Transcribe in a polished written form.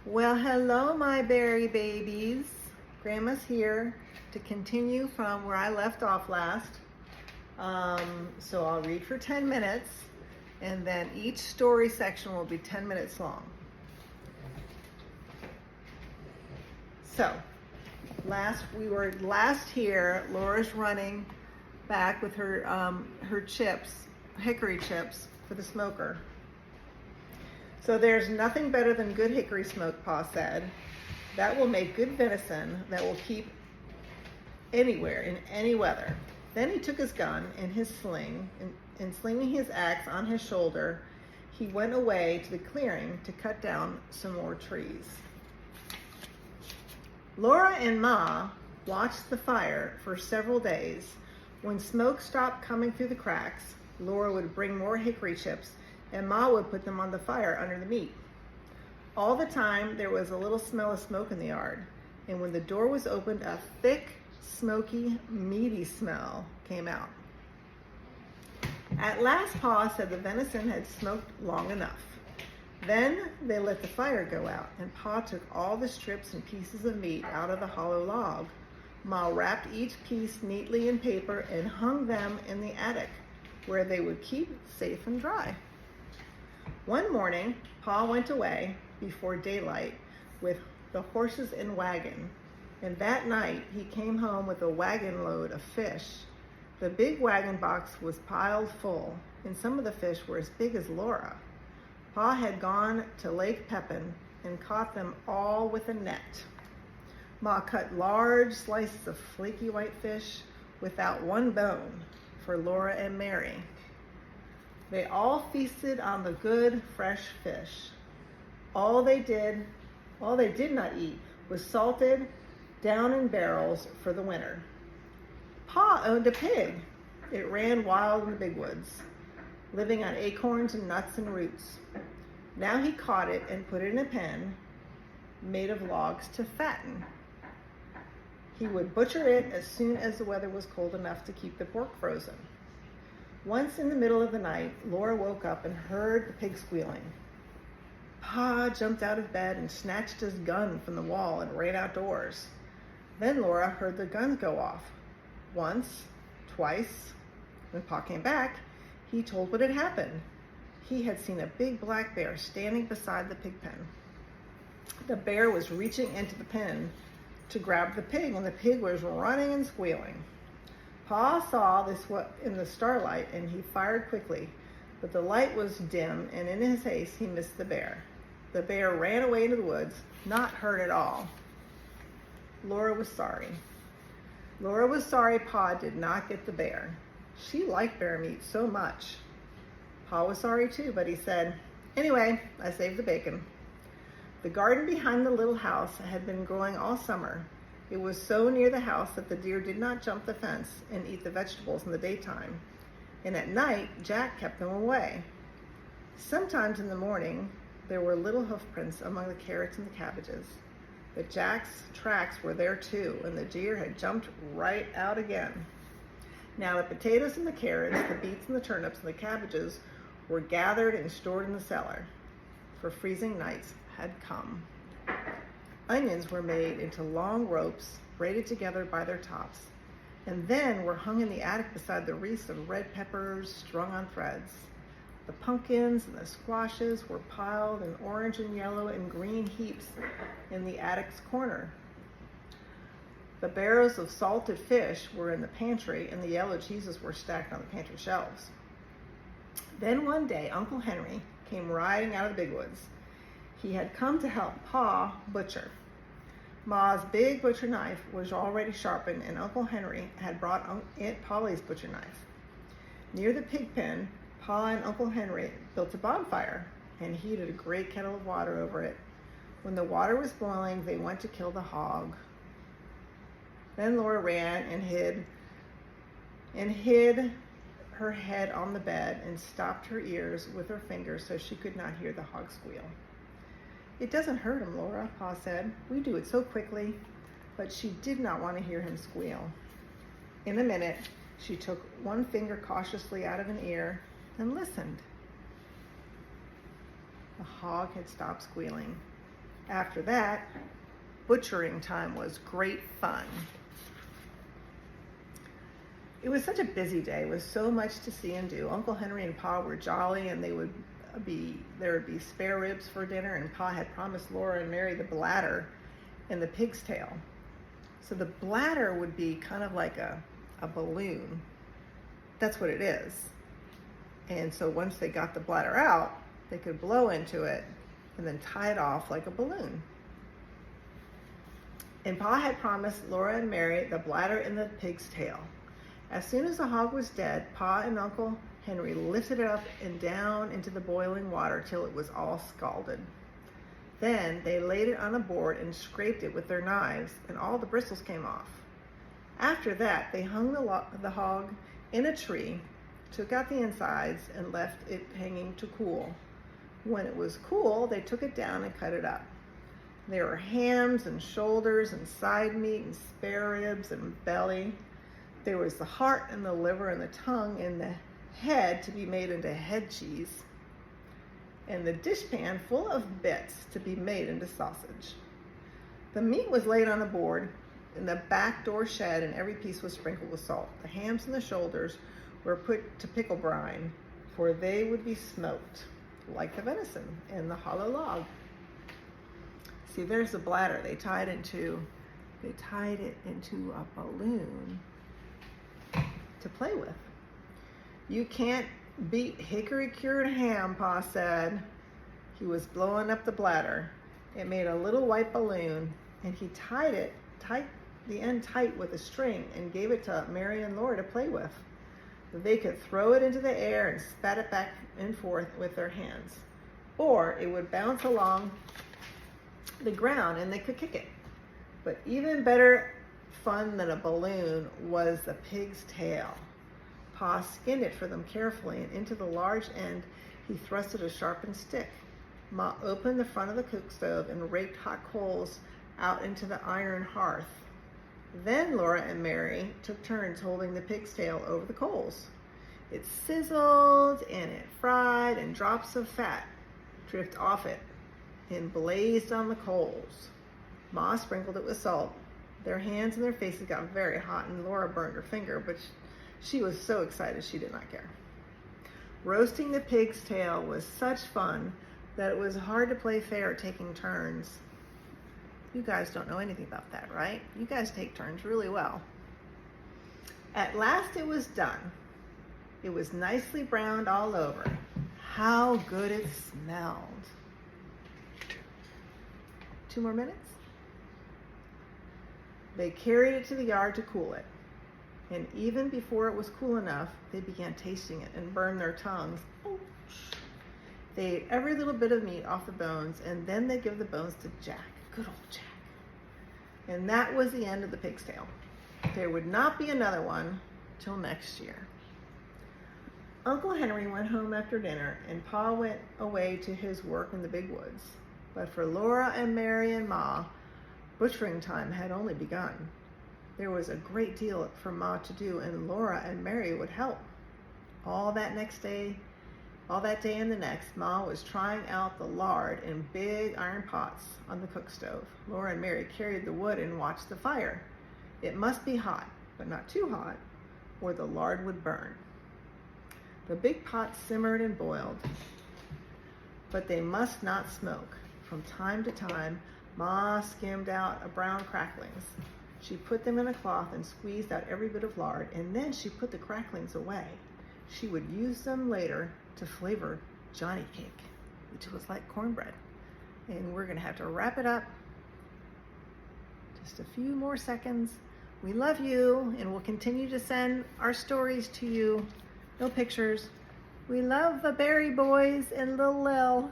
Well, hello, my berry babies. Grandma's here to continue from where I left off last. So I'll read for 10 minutes, and then each story section will be 10 minutes long. So, we were last here. Laura's running back with her chips, hickory chips for the smoker. So there's nothing better than good hickory smoke, Pa said. That will make good venison that will keep anywhere, in any weather. Then he took his gun and his sling, and slinging his axe on his shoulder, he went away to the clearing to cut down some more trees. Laura and Ma watched the fire for several days. When smoke stopped coming through the cracks, Laura would bring more hickory chips and Ma would put them on the fire under the meat. All the time there was a little smell of smoke in the yard, and when the door was opened, a thick, smoky, meaty smell came out. At last Pa said the venison had smoked long enough. Then they let the fire go out, and Pa took all the strips and pieces of meat out of the hollow log. Ma wrapped each piece neatly in paper and hung them in the attic, where they would keep safe and dry. One morning, Pa went away before daylight with the horses and wagon, and that night he came home with a wagon load of fish. The big wagon box was piled full, and some of the fish were as big as Laura. Pa had gone to Lake Pepin and caught them all with a net. Ma cut large slices of flaky white fish without one bone for Laura and Mary. They all feasted on the good, fresh fish. All they did not eat was salted down in barrels for the winter. Pa owned a pig. It ran wild in the big woods, living on acorns and nuts and roots. Now he caught it and put it in a pen made of logs to fatten. He would butcher it as soon as the weather was cold enough to keep the pork frozen. Once in the middle of the night, Laura woke up and heard the pig squealing. Pa jumped out of bed and snatched his gun from the wall and ran outdoors. Then Laura heard the gun go off. Once, twice. When Pa came back, he told what had happened. He had seen a big black bear standing beside the pig pen. The bear was reaching into the pen to grab the pig, and the pig was running and squealing. Pa saw this in the starlight, and he fired quickly, but the light was dim, and in his haste, he missed the bear. The bear ran away into the woods, not hurt at all. Laura was sorry. Laura was sorry Pa did not get the bear. She liked bear meat so much. Pa was sorry too, but he said, "Anyway, I saved the bacon." The garden behind the little house had been growing all summer. It was so near the house that the deer did not jump the fence and eat the vegetables in the daytime. And at night, Jack kept them away. Sometimes in the morning, there were little hoof prints among the carrots and the cabbages. But Jack's tracks were there too, and the deer had jumped right out again. Now the potatoes and the carrots, the beets and the turnips and the cabbages were gathered and stored in the cellar, for freezing nights had come. Onions were made into long ropes braided together by their tops, and then were hung in the attic beside the wreaths of red peppers strung on threads. The pumpkins and the squashes were piled in orange and yellow and green heaps in the attic's corner. The barrels of salted fish were in the pantry, and the yellow cheeses were stacked on the pantry shelves. Then one day, Uncle Henry came riding out of the big woods. He had come to help Pa butcher. Ma's big butcher knife was already sharpened, and Uncle Henry had brought Aunt Polly's butcher knife. Near the pig pen, Pa and Uncle Henry built a bonfire and heated a great kettle of water over it. When the water was boiling, they went to kill the hog. Then Laura ran and hid her head on the bed and stopped her ears with her fingers so she could not hear the hog squeal. "It doesn't hurt him, Laura," Pa said. "We do it so quickly." But she did not want to hear him squeal. In a minute, she took one finger cautiously out of an ear and listened. The hog had stopped squealing. After that, butchering time was great fun. It was such a busy day with so much to see and do. Uncle Henry and Pa were jolly, and there would be spare ribs for dinner, and Pa had promised Laura and Mary the bladder and the pig's tail. So the bladder would be kind of like a balloon. That's what it is. And so once they got the bladder out, they could blow into it and then tie it off like a balloon. And Pa had promised Laura and Mary the bladder and the pig's tail. As soon as the hog was dead, Pa and Uncle Henry lifted it up and down into the boiling water till it was all scalded. Then they laid it on a board and scraped it with their knives, and all the bristles came off. After that, they hung the hog in a tree, took out the insides, and left it hanging to cool. When it was cool, they took it down and cut it up. There were hams and shoulders and side meat and spare ribs and belly. There was the heart and the liver and the tongue and the head to be made into head cheese, and the dishpan full of bits to be made into sausage. The meat was laid on a board in the back door shed, and every piece was sprinkled with salt. The hams and the shoulders were put to pickle brine, for they would be smoked like the venison in the hollow log. See, there's the bladder. They tied it into a balloon to play with. You can't beat hickory cured ham, Pa said. He was blowing up the bladder. It made a little white balloon, and he tied the end tight with a string and gave it to Mary and Laura to play with. They could throw it into the air and spat it back and forth with their hands. Or it would bounce along the ground and they could kick it. But even better fun than a balloon was the pig's tail. Pa skinned it for them carefully, and into the large end he thrusted a sharpened stick. Ma opened the front of the cook stove and raked hot coals out into the iron hearth. Then Laura and Mary took turns holding the pig's tail over the coals. It sizzled and it fried, and drops of fat dripped off it and blazed on the coals. Ma sprinkled it with salt. Their hands and their faces got very hot, and Laura burned her finger, but she was so excited she did not care. Roasting the pig's tail was such fun that it was hard to play fair taking turns. You guys don't know anything about that, right? You guys take turns really well. At last it was done. It was nicely browned all over. How good it smelled. 2 more minutes? They carried it to the yard to cool it. And even before it was cool enough, they began tasting it and burned their tongues. Ouch. They ate every little bit of meat off the bones, and then they give the bones to Jack. Good old Jack. And that was the end of the pig's tail. There would not be another one till next year. Uncle Henry went home after dinner, and Pa went away to his work in the big woods. But for Laura and Mary and Ma, butchering time had only begun. There was a great deal for Ma to do, and Laura and Mary would help. All that day and the next, Ma was trying out the lard in big iron pots on the cook stove. Laura and Mary carried the wood and watched the fire. It must be hot, but not too hot, or the lard would burn. The big pots simmered and boiled, but they must not smoke. From time to time, Ma skimmed out brown cracklings. She put them in a cloth and squeezed out every bit of lard, and then she put the cracklings away. She would use them later to flavor Johnny cake, which was like cornbread. And we're gonna have to wrap it up. Just a few more seconds. We love you, and we'll continue to send our stories to you. No pictures. We love the Berry Boys and Lil Lil.